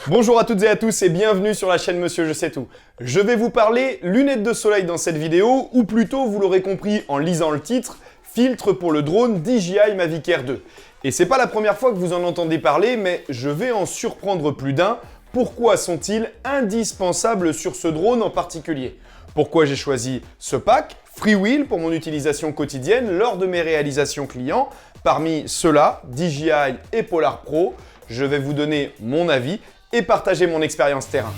Bonjour à toutes et à tous et bienvenue sur la chaîne Monsieur Je sais tout. Je vais vous parler lunettes de soleil dans cette vidéo, ou plutôt, vous l'aurez compris en lisant le titre, filtre pour le drone DJI Mavic Air 2. Et c'est pas la première fois que vous en entendez parler, mais je vais en surprendre plus d'un. Pourquoi sont-ils indispensables sur ce drone en particulier? Pourquoi j'ai choisi ce pack Freewheel pour mon utilisation quotidienne lors de mes réalisations clients? Parmi ceux-là, DJI et Polar Pro, je vais vous donner mon avis et partager mon expérience terrain.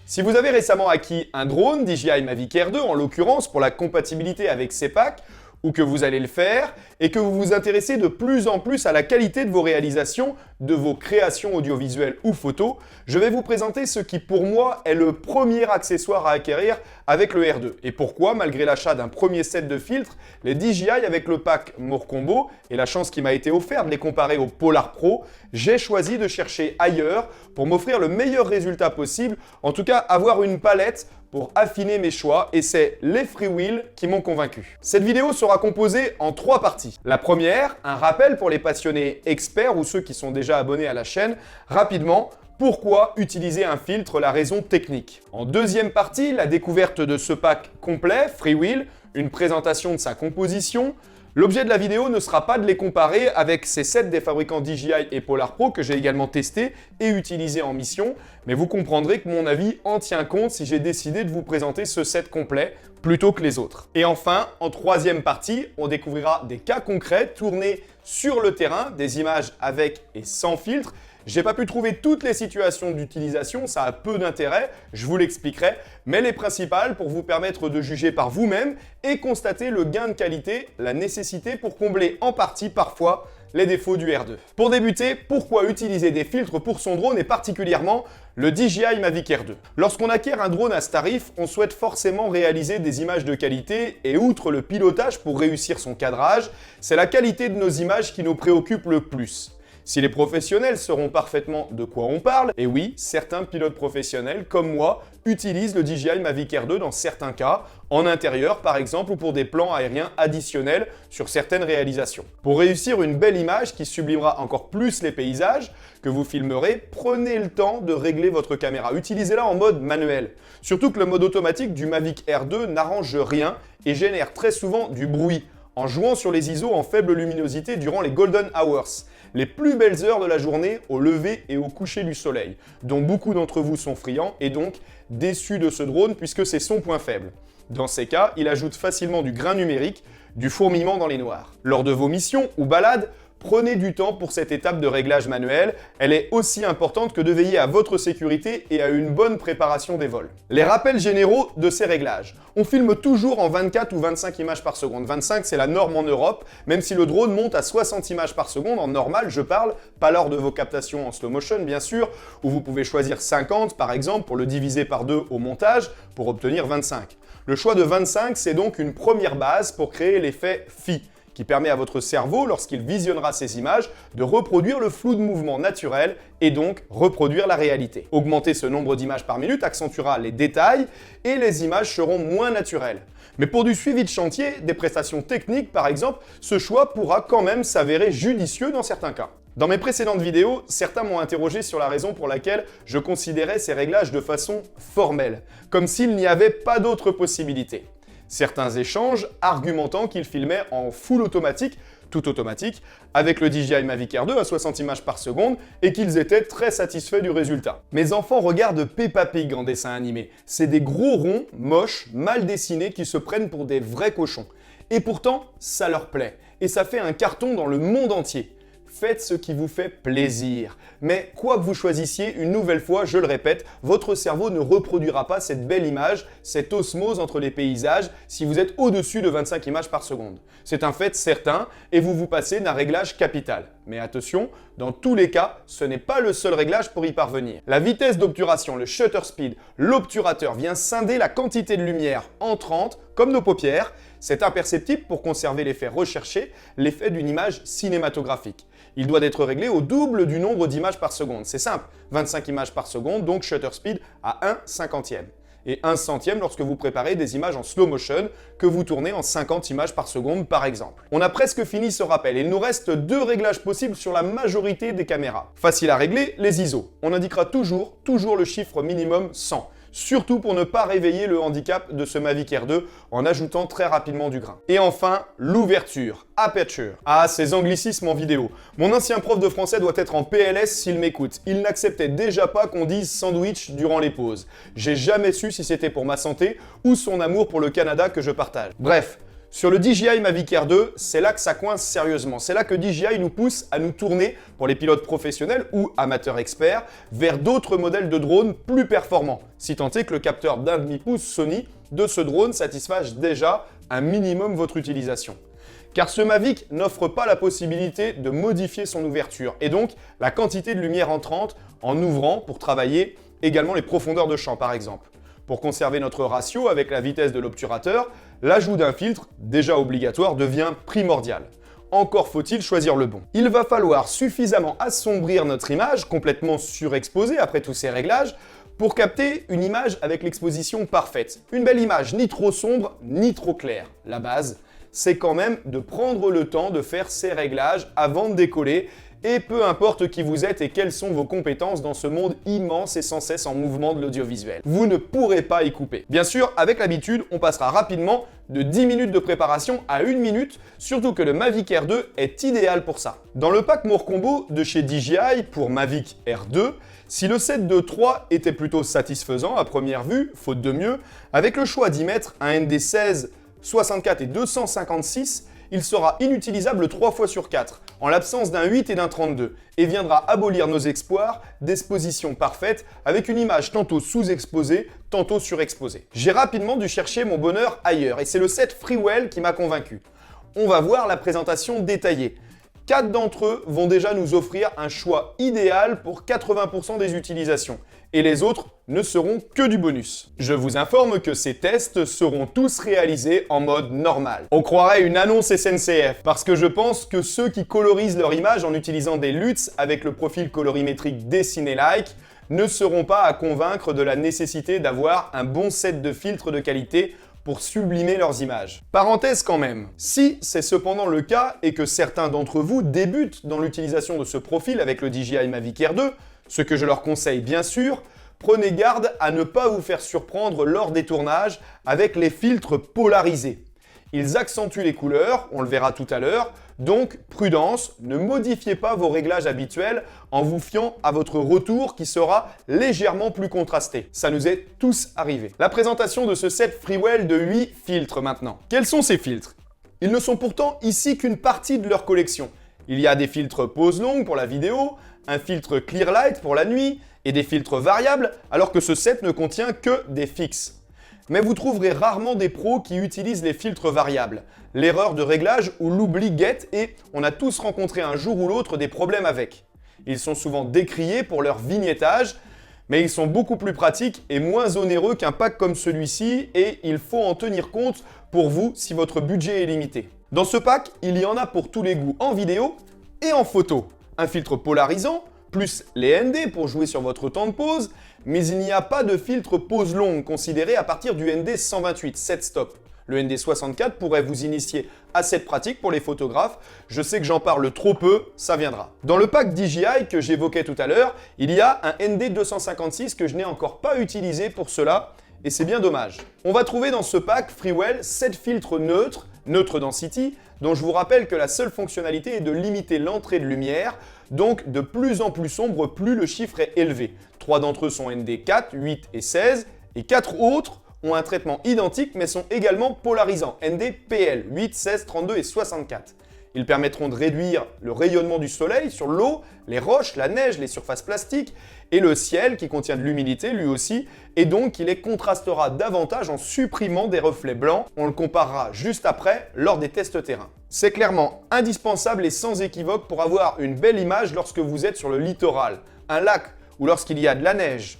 Si vous avez récemment acquis un drone DJI Mavic Air 2, en l'occurrence pour la compatibilité avec ces packs, ou que vous allez le faire, et que vous vous intéressez de plus en plus à la qualité de vos réalisations, de vos créations audiovisuelles ou photos, je vais vous présenter ce qui pour moi est le premier accessoire à acquérir avec le R2. Et pourquoi, malgré l'achat d'un premier set de filtres, les DJI avec le pack More Combo, et la chance qui m'a été offerte de les comparer au Polar Pro, j'ai choisi de chercher ailleurs pour m'offrir le meilleur résultat possible, en tout cas avoir une palette pour affiner mes choix, et c'est les Freewheel qui m'ont convaincu. Cette vidéo sera composée en 3 parties. La première, un rappel pour les passionnés experts ou ceux qui sont déjà abonnés à la chaîne. Rapidement, pourquoi utiliser un filtre, la raison technique. En deuxième partie, la découverte de ce pack complet, Freewheel, une présentation de sa composition. L'objet de la vidéo ne sera pas de les comparer avec ces sets des fabricants DJI et Polar Pro que j'ai également testés et utilisés en mission, mais vous comprendrez que mon avis en tient compte si j'ai décidé de vous présenter ce set complet plutôt que les autres. Et enfin, en troisième partie, on découvrira des cas concrets tournés sur le terrain, des images avec et sans filtre. J'ai pas pu trouver toutes les situations d'utilisation, ça a peu d'intérêt, je vous l'expliquerai, mais les principales pour vous permettre de juger par vous-même et constater le gain de qualité, la nécessité pour combler en partie parfois les défauts du R2. Pour débuter, pourquoi utiliser des filtres pour son drone et particulièrement le DJI Mavic Air 2? Lorsqu'on acquiert un drone à ce tarif, on souhaite forcément réaliser des images de qualité et outre le pilotage pour réussir son cadrage, c'est la qualité de nos images qui nous préoccupe le plus. Si les professionnels sauront parfaitement de quoi on parle, et oui, certains pilotes professionnels, comme moi, utilisent le DJI Mavic Air 2 dans certains cas, en intérieur par exemple, ou pour des plans aériens additionnels sur certaines réalisations. Pour réussir une belle image qui sublimera encore plus les paysages que vous filmerez, prenez le temps de régler votre caméra. Utilisez-la en mode manuel. Surtout que le mode automatique du Mavic Air 2 n'arrange rien et génère très souvent du bruit, en jouant sur les ISO en faible luminosité durant les Golden Hours, les plus belles heures de la journée au lever et au coucher du soleil, dont beaucoup d'entre vous sont friands et donc déçus de ce drone puisque c'est son point faible. Dans ces cas, il ajoute facilement du grain numérique, du fourmillement dans les noirs. Lors de vos missions ou balades, prenez du temps pour cette étape de réglage manuel, elle est aussi importante que de veiller à votre sécurité et à une bonne préparation des vols. Les rappels généraux de ces réglages. On filme toujours en 24 ou 25 images par seconde. 25 c'est la norme en Europe, même si le drone monte à 60 images par seconde, en normal je parle, pas lors de vos captations en slow motion bien sûr, où vous pouvez choisir 50 par exemple pour le diviser par 2 au montage pour obtenir 25. Le choix de 25 c'est donc une première base pour créer l'effet phi, qui permet à votre cerveau, lorsqu'il visionnera ces images, de reproduire le flou de mouvement naturel et donc reproduire la réalité. Augmenter ce nombre d'images par minute accentuera les détails et les images seront moins naturelles. Mais pour du suivi de chantier, des prestations techniques par exemple, ce choix pourra quand même s'avérer judicieux dans certains cas. Dans mes précédentes vidéos, certains m'ont interrogé sur la raison pour laquelle je considérais ces réglages de façon formelle, comme s'il n'y avait pas d'autre possibilité. Certains échangent argumentant qu'ils filmaient en full automatique, tout automatique, avec le DJI Mavic Air 2 à 60 images par seconde et qu'ils étaient très satisfaits du résultat. Mes enfants regardent Peppa Pig en dessin animé. C'est des gros ronds, moches, mal dessinés qui se prennent pour des vrais cochons. Et pourtant, ça leur plaît. Et ça fait un carton dans le monde entier. Faites ce qui vous fait plaisir. Mais quoi que vous choisissiez, une nouvelle fois, je le répète, votre cerveau ne reproduira pas cette belle image, cette osmose entre les paysages, si vous êtes au-dessus de 25 images par seconde. C'est un fait certain et vous vous passez d'un réglage capital. Mais attention, dans tous les cas, ce n'est pas le seul réglage pour y parvenir. La vitesse d'obturation, le shutter speed, l'obturateur vient scinder la quantité de lumière entrante, comme nos paupières. C'est imperceptible pour conserver l'effet recherché, l'effet d'une image cinématographique. Il doit être réglé au double du nombre d'images par seconde. C'est simple, 25 images par seconde, donc shutter speed à 1/50e. Et 1/100e lorsque vous préparez des images en slow motion que vous tournez en 50 images par seconde par exemple. On a presque fini ce rappel et il nous reste 2 réglages possibles sur la majorité des caméras. Facile à régler, les ISO. On indiquera toujours le chiffre minimum 100. Surtout pour ne pas réveiller le handicap de ce Mavic Air 2 en ajoutant très rapidement du grain. Et enfin, l'ouverture, aperture. Ah, ces anglicismes en vidéo. Mon ancien prof de français doit être en PLS s'il m'écoute. Il n'acceptait déjà pas qu'on dise sandwich durant les pauses. J'ai jamais su si c'était pour ma santé ou son amour pour le Canada que je partage. Bref. Sur le DJI Mavic Air 2, c'est là que ça coince sérieusement. C'est là que DJI nous pousse à nous tourner, pour les pilotes professionnels ou amateurs experts, vers d'autres modèles de drones plus performants, si tant est que le capteur d'1,5 pouce Sony de ce drone satisfasse déjà un minimum votre utilisation. Car ce Mavic n'offre pas la possibilité de modifier son ouverture et donc la quantité de lumière entrante en ouvrant pour travailler également les profondeurs de champ par exemple. Pour conserver notre ratio avec la vitesse de l'obturateur, l'ajout d'un filtre, déjà obligatoire, devient primordial. Encore faut-il choisir le bon. Il va falloir suffisamment assombrir notre image, complètement surexposée après tous ces réglages, pour capter une image avec l'exposition parfaite. Une belle image, ni trop sombre, ni trop claire. La base, c'est quand même de prendre le temps de faire ces réglages avant de décoller, et peu importe qui vous êtes et quelles sont vos compétences dans ce monde immense et sans cesse en mouvement de l'audiovisuel. Vous ne pourrez pas y couper. Bien sûr, avec l'habitude, on passera rapidement de 10 minutes de préparation à 1 minute, surtout que le Mavic Air 2 est idéal pour ça. Dans le pack More Combo de chez DJI pour Mavic Air 2, si le set de 3 était plutôt satisfaisant à première vue, faute de mieux, avec le choix d'y mettre un ND16, 64 et 256, il sera inutilisable 3 fois sur 4, en l'absence d'un 8 et d'un 32, et viendra abolir nos espoirs d'exposition parfaite avec une image tantôt sous-exposée, tantôt surexposée. J'ai rapidement dû chercher mon bonheur ailleurs, et c'est le set Freewell qui m'a convaincu. On va voir la présentation détaillée. 4 d'entre eux vont déjà nous offrir un choix idéal pour 80% des utilisations, et les autres ne seront que du bonus. Je vous informe que ces tests seront tous réalisés en mode normal. On croirait une annonce SNCF, parce que je pense que ceux qui colorisent leur image en utilisant des LUTs avec le profil colorimétrique dessiné-like ne seront pas à convaincre de la nécessité d'avoir un bon set de filtres de qualité pour sublimer leurs images. Parenthèse quand même, si c'est cependant le cas et que certains d'entre vous débutent dans l'utilisation de ce profil avec le DJI Mavic Air 2, ce que je leur conseille bien sûr, prenez garde à ne pas vous faire surprendre lors des tournages avec les filtres polarisés. Ils accentuent les couleurs, on le verra tout à l'heure, donc prudence, ne modifiez pas vos réglages habituels en vous fiant à votre retour qui sera légèrement plus contrasté. Ça nous est tous arrivé. La présentation de ce set Freewell de 8 filtres maintenant. Quels sont ces filtres? Ils ne sont pourtant ici qu'une partie de leur collection. Il y a des filtres pose longue pour la vidéo, un filtre clear light pour la nuit et des filtres variables alors que ce set ne contient que des fixes. Mais vous trouverez rarement des pros qui utilisent les filtres variables. L'erreur de réglage ou l'oubli guette et on a tous rencontré un jour ou l'autre des problèmes avec. Ils sont souvent décriés pour leur vignettage, mais ils sont beaucoup plus pratiques et moins onéreux qu'un pack comme celui-ci et il faut en tenir compte pour vous si votre budget est limité. Dans ce pack, il y en a pour tous les goûts en vidéo et en photo. Un filtre polarisant, plus les ND pour jouer sur votre temps de pause, mais il n'y a pas de filtre pause longue considéré à partir du ND 128, 7 stop. Le ND 64 pourrait vous initier à cette pratique pour les photographes. Je sais que j'en parle trop peu, ça viendra. Dans le pack DJI que j'évoquais tout à l'heure, il y a un ND 256 que je n'ai encore pas utilisé pour cela, et c'est bien dommage. On va trouver dans ce pack Freewell 7 filtres neutres, neutre density, dont je vous rappelle que la seule fonctionnalité est de limiter l'entrée de lumière, donc de plus en plus sombre plus le chiffre est élevé. 3 d'entre eux sont ND 4, 8 et 16, et 4 autres ont un traitement identique mais sont également polarisants, ND PL, 8, 16, 32 et 64. Ils permettront de réduire le rayonnement du soleil sur l'eau, les roches, la neige, les surfaces plastiques et le ciel qui contient de l'humidité lui aussi, et donc il les contrastera davantage en supprimant des reflets blancs. On le comparera juste après lors des tests terrain. C'est clairement indispensable et sans équivoque pour avoir une belle image lorsque vous êtes sur le littoral, un lac ou lorsqu'il y a de la neige.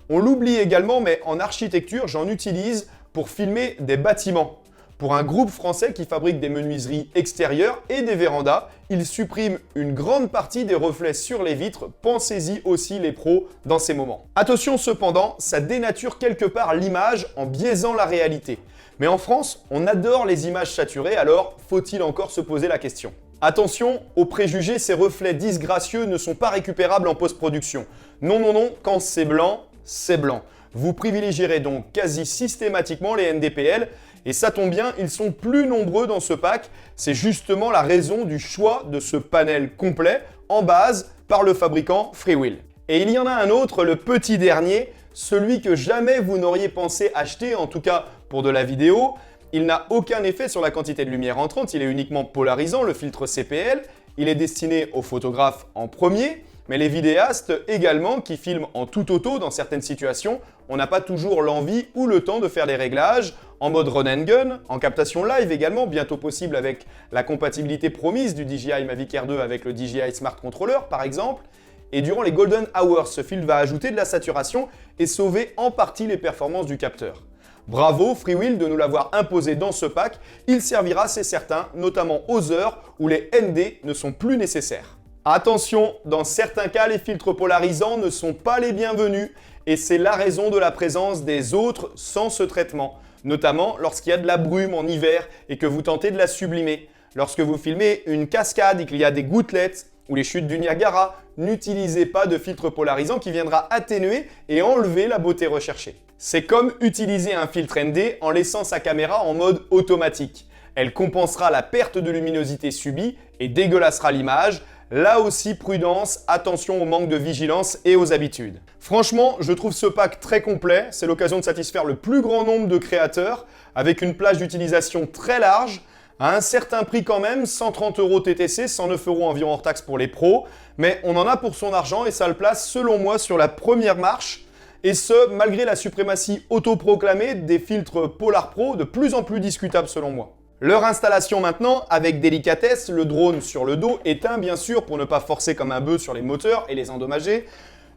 On l'oublie également, mais en architecture, j'en utilise pour filmer des bâtiments. Pour un groupe français qui fabrique des menuiseries extérieures et des vérandas, il supprime une grande partie des reflets sur les vitres. Pensez-y aussi les pros dans ces moments. Attention cependant, ça dénature quelque part l'image en biaisant la réalité. Mais en France, on adore les images saturées, alors faut-il encore se poser la question? Attention, aux préjugés, ces reflets disgracieux ne sont pas récupérables en post-production. Non, non, non, quand c'est blanc, c'est blanc. Vous privilégierez donc quasi systématiquement les NDPL, et ça tombe bien, ils sont plus nombreux dans ce pack. C'est justement la raison du choix de ce panel complet en base par le fabricant Freewill. Et il y en a un autre, le petit dernier, celui que jamais vous n'auriez pensé acheter, en tout cas pour de la vidéo. Il n'a aucun effet sur la quantité de lumière entrante, il est uniquement polarisant, le filtre CPL. Il est destiné aux photographes en premier, mais les vidéastes également qui filment en tout auto dans certaines situations, on n'a pas toujours l'envie ou le temps de faire des réglages en mode run and gun, en captation live également, bientôt possible avec la compatibilité promise du DJI Mavic Air 2 avec le DJI Smart Controller par exemple. Et durant les Golden Hours, ce filtre va ajouter de la saturation et sauver en partie les performances du capteur. Bravo Freewill de nous l'avoir imposé dans ce pack, il servira, c'est certain, notamment aux heures où les ND ne sont plus nécessaires. Attention, dans certains cas, les filtres polarisants ne sont pas les bienvenus et c'est la raison de la présence des autres sans ce traitement, notamment lorsqu'il y a de la brume en hiver et que vous tentez de la sublimer. Lorsque vous filmez une cascade et qu'il y a des gouttelettes ou les chutes du Niagara, n'utilisez pas de filtre polarisant qui viendra atténuer et enlever la beauté recherchée. C'est comme utiliser un filtre ND en laissant sa caméra en mode automatique. Elle compensera la perte de luminosité subie et dégueulassera l'image. Là aussi, prudence, attention au manque de vigilance et aux habitudes. Franchement, je trouve ce pack très complet. C'est l'occasion de satisfaire le plus grand nombre de créateurs avec une plage d'utilisation très large, à un certain prix quand même, 130 € TTC, 109 € environ hors taxe pour les pros. Mais on en a pour son argent et ça le place selon moi sur la première marche. Et ce, malgré la suprématie autoproclamée des filtres Polar Pro de plus en plus discutables selon moi. Leur installation maintenant, avec délicatesse, le drone sur le dos, éteint bien sûr pour ne pas forcer comme un bœuf sur les moteurs et les endommager.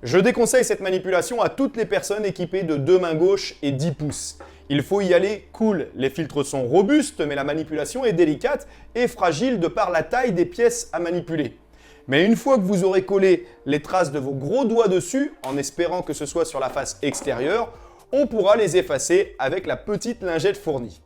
Je déconseille cette manipulation à toutes les personnes équipées de 2 mains gauches et 10 pouces. Il faut y aller cool, les filtres sont robustes mais la manipulation est délicate et fragile de par la taille des pièces à manipuler. Mais une fois que vous aurez collé les traces de vos gros doigts dessus, en espérant que ce soit sur la face extérieure, on pourra les effacer avec la petite lingette fournie.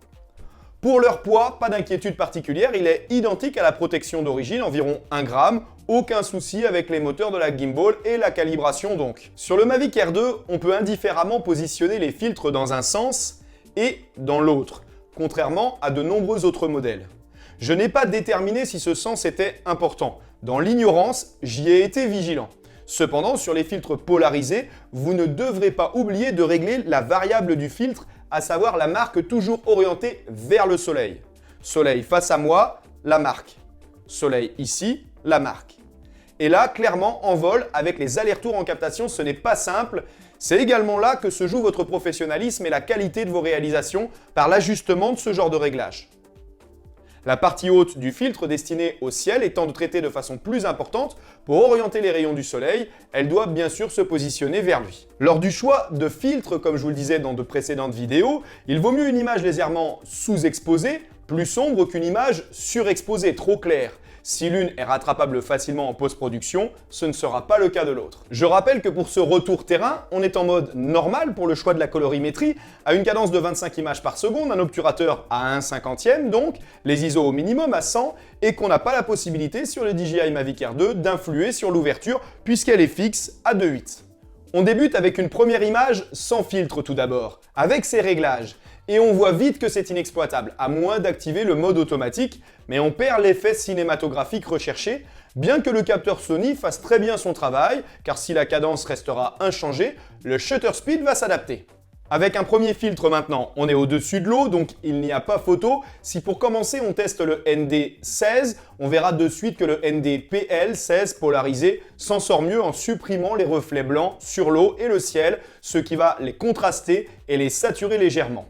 Pour leur poids, pas d'inquiétude particulière, il est identique à la protection d'origine, environ 1 gramme, aucun souci avec les moteurs de la gimbal et la calibration donc. Sur le Mavic Air 2, on peut indifféremment positionner les filtres dans un sens et dans l'autre, contrairement à de nombreux autres modèles. Je n'ai pas déterminé si ce sens était important. Dans l'ignorance, j'y ai été vigilant. Cependant, sur les filtres polarisés, vous ne devrez pas oublier de régler la variable du filtre, à savoir la marque toujours orientée vers le soleil. Soleil face à moi, la marque. Soleil ici, la marque. Et là, clairement, en vol, avec les allers-retours en captation, ce n'est pas simple. C'est également là que se joue votre professionnalisme et la qualité de vos réalisations par l'ajustement de ce genre de réglage. La partie haute du filtre destinée au ciel étant traitée de façon plus importante pour orienter les rayons du soleil, elle doit bien sûr se positionner vers lui. Lors du choix de filtre, comme je vous le disais dans de précédentes vidéos, il vaut mieux une image légèrement sous-exposée, plus sombre qu'une image surexposée, trop claire. Si l'une est rattrapable facilement en post-production, ce ne sera pas le cas de l'autre. Je rappelle que pour ce retour terrain, on est en mode normal pour le choix de la colorimétrie, à une cadence de 25 images par seconde, un obturateur à 1/50e donc, les ISO au minimum à 100, et qu'on n'a pas la possibilité sur le DJI Mavic Air 2 d'influer sur l'ouverture puisqu'elle est fixe à 2.8. On débute avec une première image sans filtre tout d'abord, avec ses réglages. Et on voit vite que c'est inexploitable, à moins d'activer le mode automatique, mais on perd l'effet cinématographique recherché, bien que le capteur Sony fasse très bien son travail, car si la cadence restera inchangée, le shutter speed va s'adapter. Avec un premier filtre maintenant, on est au-dessus de l'eau, donc il n'y a pas photo. Si pour commencer on teste le ND16, on verra de suite que le ND-PL16 polarisé s'en sort mieux en supprimant les reflets blancs sur l'eau et le ciel, ce qui va les contraster et les saturer légèrement.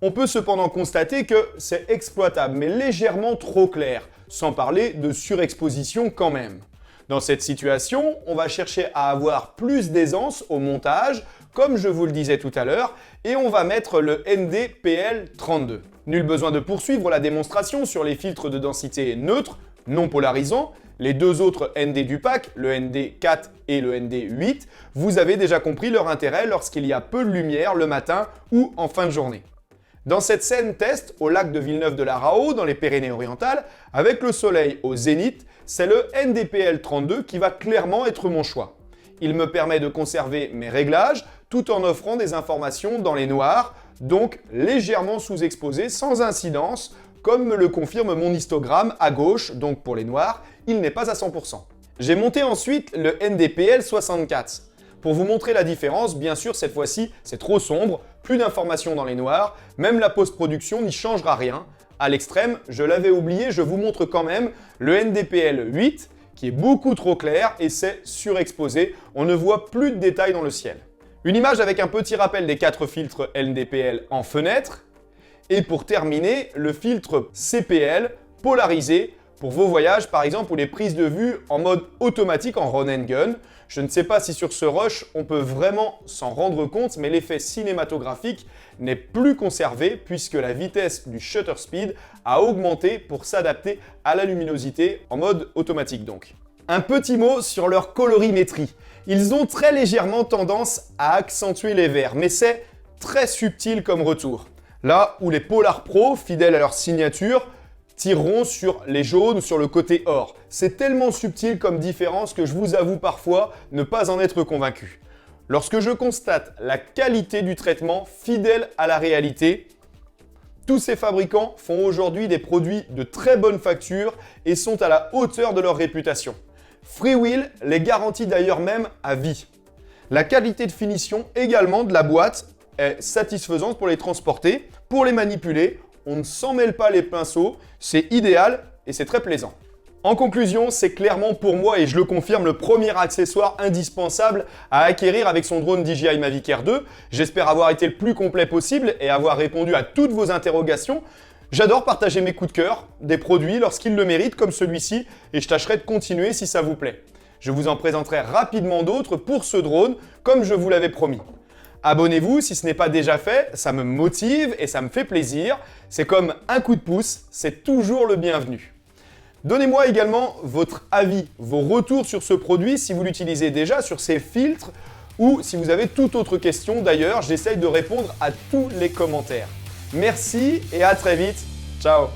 On peut cependant constater que c'est exploitable, mais légèrement trop clair, sans parler de surexposition quand même. Dans cette situation, on va chercher à avoir plus d'aisance au montage, comme je vous le disais tout à l'heure, et on va mettre le ND-PL32. Nul besoin de poursuivre la démonstration sur les filtres de densité neutre, non polarisants. Les deux autres ND du pack, le ND4 et le ND8, vous avez déjà compris leur intérêt lorsqu'il y a peu de lumière le matin ou en fin de journée. Dans cette scène test au lac de Villeneuve-de-la-Raho, dans les Pyrénées-Orientales, avec le soleil au zénith, c'est le ND-PL32 qui va clairement être mon choix. Il me permet de conserver mes réglages tout en offrant des informations dans les noirs, donc légèrement sous-exposé sans incidence, comme me le confirme mon histogramme à gauche, donc pour les noirs, il n'est pas à 100%. J'ai monté ensuite le ND-PL64. Pour vous montrer la différence, bien sûr cette fois-ci c'est trop sombre, plus d'informations dans les noirs, même la post-production n'y changera rien. À l'extrême, je l'avais oublié, je vous montre quand même le ND-PL8 qui est beaucoup trop clair et c'est surexposé, on ne voit plus de détails dans le ciel. Une image avec un petit rappel des 4 filtres ND-PL en fenêtre. Et pour terminer, le filtre CPL polarisé pour vos voyages par exemple ou les prises de vue en mode automatique en run and gun. Je ne sais pas si sur ce rush on peut vraiment s'en rendre compte, mais l'effet cinématographique n'est plus conservé puisque la vitesse du shutter speed a augmenté pour s'adapter à la luminosité en mode automatique donc. Un petit mot sur leur colorimétrie. Ils ont très légèrement tendance à accentuer les verts, mais c'est très subtil comme retour. Là où les Polar Pro, fidèles à leur signature, tireront sur les jaunes ou sur le côté or. C'est tellement subtil comme différence que je vous avoue parfois ne pas en être convaincu. Lorsque je constate la qualité du traitement fidèle à la réalité, tous ces fabricants font aujourd'hui des produits de très bonne facture et sont à la hauteur de leur réputation. Freewheel les garantit d'ailleurs même à vie. La qualité de finition également de la boîte est satisfaisante pour les transporter, pour les manipuler. On ne s'en mêle pas les pinceaux, c'est idéal et c'est très plaisant. En conclusion, c'est clairement pour moi, et je le confirme, le premier accessoire indispensable à acquérir avec son drone DJI Mavic Air 2. J'espère avoir été le plus complet possible et avoir répondu à toutes vos interrogations. J'adore partager mes coups de cœur, des produits lorsqu'ils le méritent comme celui-ci, et je tâcherai de continuer si ça vous plaît. Je vous en présenterai rapidement d'autres pour ce drone, comme je vous l'avais promis. Abonnez-vous si ce n'est pas déjà fait, ça me motive et ça me fait plaisir. C'est comme un coup de pouce, c'est toujours le bienvenu. Donnez-moi également votre avis, vos retours sur ce produit si vous l'utilisez déjà, sur ces filtres, ou si vous avez toute autre question. D'ailleurs, j'essaye de répondre à tous les commentaires. Merci et à très vite. Ciao.